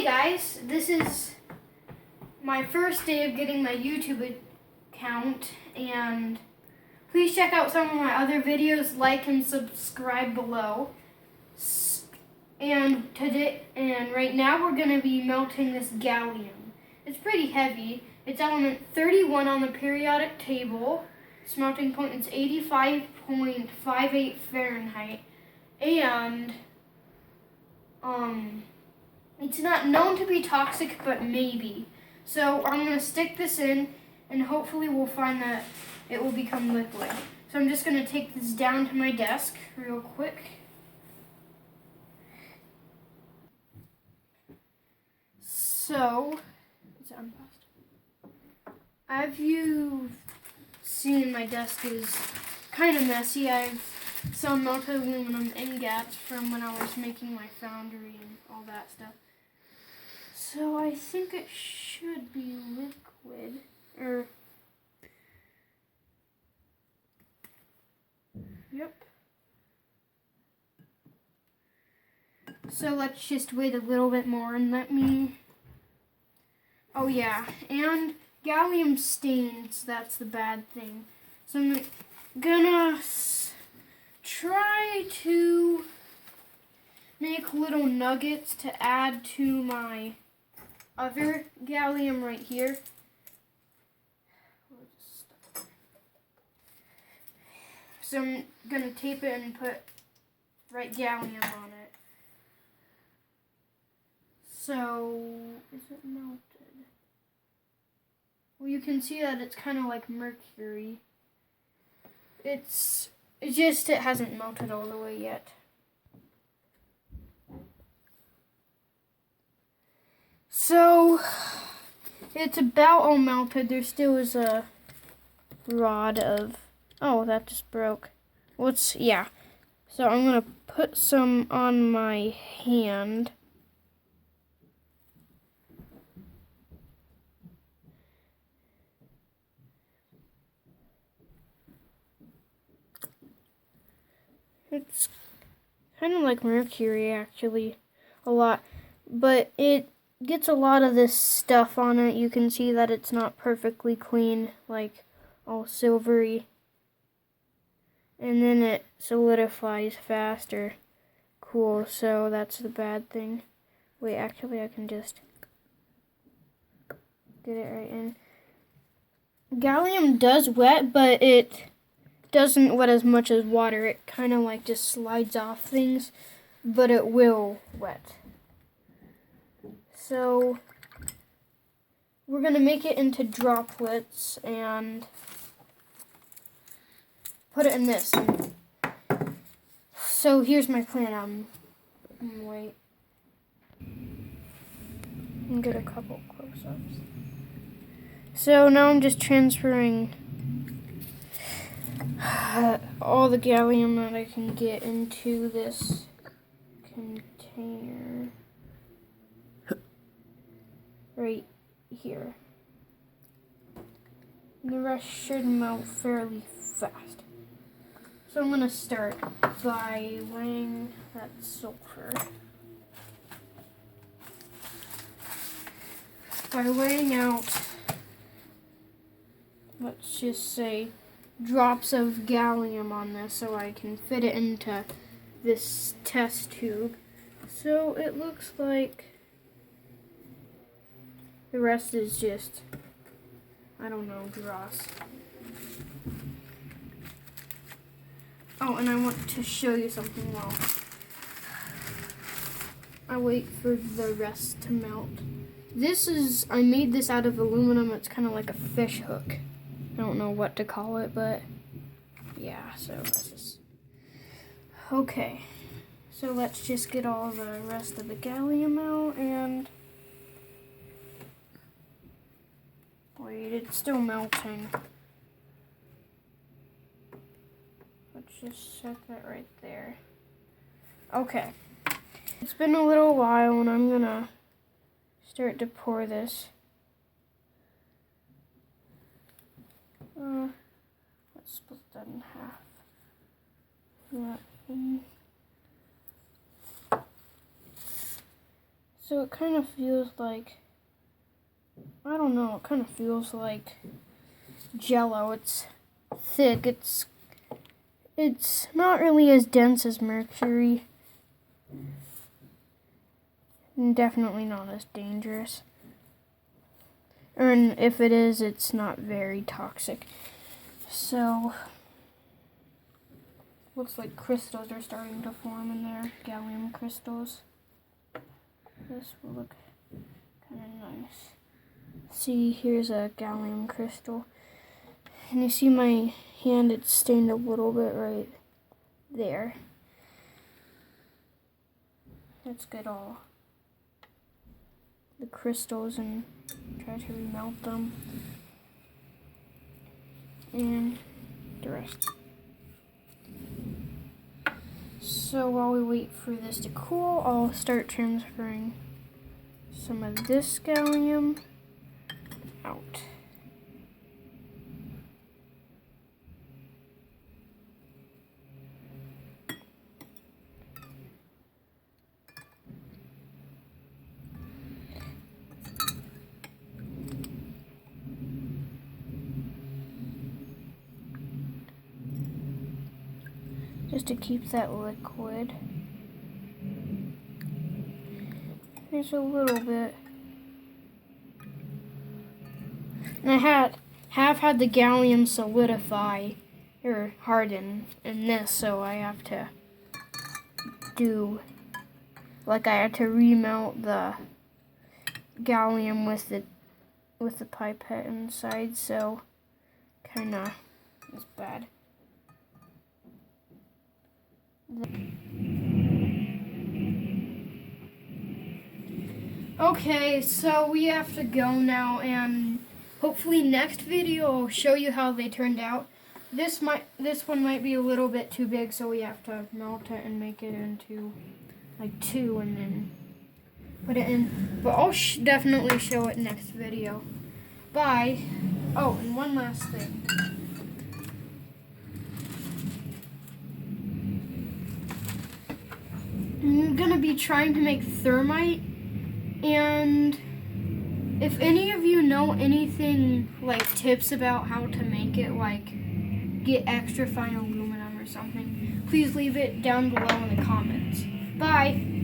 guys, this is my first day of getting my YouTube account, and please check out some of my other videos, like and subscribe below. And right now we're going to be melting this gallium. It's pretty heavy. It's element 31 on the periodic table. Its melting point is 85.58 Fahrenheit. And it's not known to be toxic, but maybe. So I'm going to stick this in, and hopefully we'll find that it will become liquid. So I'm just going to take this down to my desk real quick. So, as you've seen, my desk is kind of messy. I have some melted aluminum ingots from when I was making my foundry and all that stuff. So I think it should be liquid. Yep. So let's just wait a little bit more and let me... Oh yeah, and gallium stains, that's the bad thing. So I'm gonna try to make little nuggets to add to my other gallium right here. So I'm gonna tape it and put right gallium on it. So, is it melted? Well, you can see that it's kind of like mercury. It hasn't melted all the way yet. So, it's about all melted. There still is a rod of... Oh, that just broke. Yeah. So I'm going to put some on my hand. It's kind of like mercury, actually, a lot. But it gets a lot of this stuff on it. You can see that it's not perfectly clean, like all silvery. And then it solidifies faster. Cool, so that's the bad thing. Wait, actually I can just get it right in. Gallium does wet, but it doesn't wet as much as water. It kind of like just slides off things, but it will wet. So we're going to make it into droplets and put it in this. So here's my plan. Wait. And get a couple close-ups. So now I'm just transferring all the gallium that I can get into this container right here. And the rest should melt fairly fast. So I'm going to start by weighing that sulfur. By weighing out, let's just say, drops of gallium on this so I can fit it into this test tube. So it looks like the rest is just, I don't know, dross. Oh, and I want to show you something while I wait for the rest to melt. I made this out of aluminum. It's kind of like a fish hook. I don't know what to call it, but yeah, so let's just... Okay, so let's just get all the rest of the gallium out and... Wait, it's still melting. Let's just set that right there. Okay. It's been a little while and I'm gonna start to pour this. Let's split that in half. That in. So it kind of feels like, I don't know, it kind of feels like Jello. It's thick. It's not really as dense as mercury. And definitely not as dangerous. And if it is, it's not very toxic. So, looks like crystals are starting to form in there. Gallium crystals. This will look kind of nice. See, here's a gallium crystal. And you see my hand, it's stained a little bit right there. Let's get all the crystals and try to remelt them. And the rest. So while we wait for this to cool, I'll start transferring some of this gallium out. Just to keep that liquid. There's a little bit. And I have had the gallium solidify or harden in this, so I have to do, like, I had to remelt the gallium with the pipette inside, so kinda is bad. Okay, so we have to go now, and hopefully next video I'll show you how they turned out. This one might be a little bit too big, so we have to melt it and make it into like 2 and then put it in. But I'll definitely show it next video. Bye. Oh, and one last thing. I'm gonna be trying to make thermite, and if any of you know anything, like tips about how to make it, like get extra fine aluminum or something, please leave it down below in the comments. Bye!